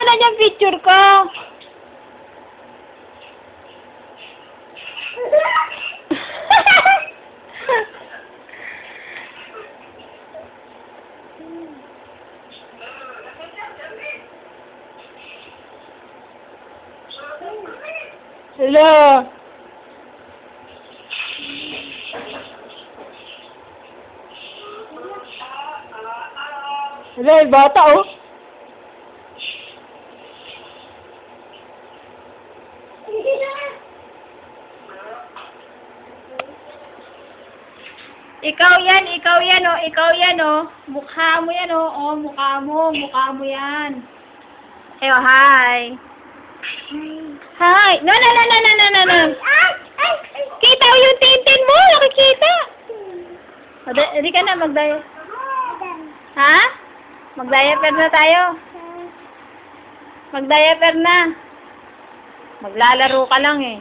na yung picture ko. Hello. Hello, bata oh. Ikaw yan oh. Mukha mo yan oh, mukha mo yan. Ayo, hi. Hi. No. Kita mo yung tintin mo, nakikita. Hindi ka na magdaya. Ha? Mag-diaper na tayo. Mag-diaper na. Maglalaro ka lang eh.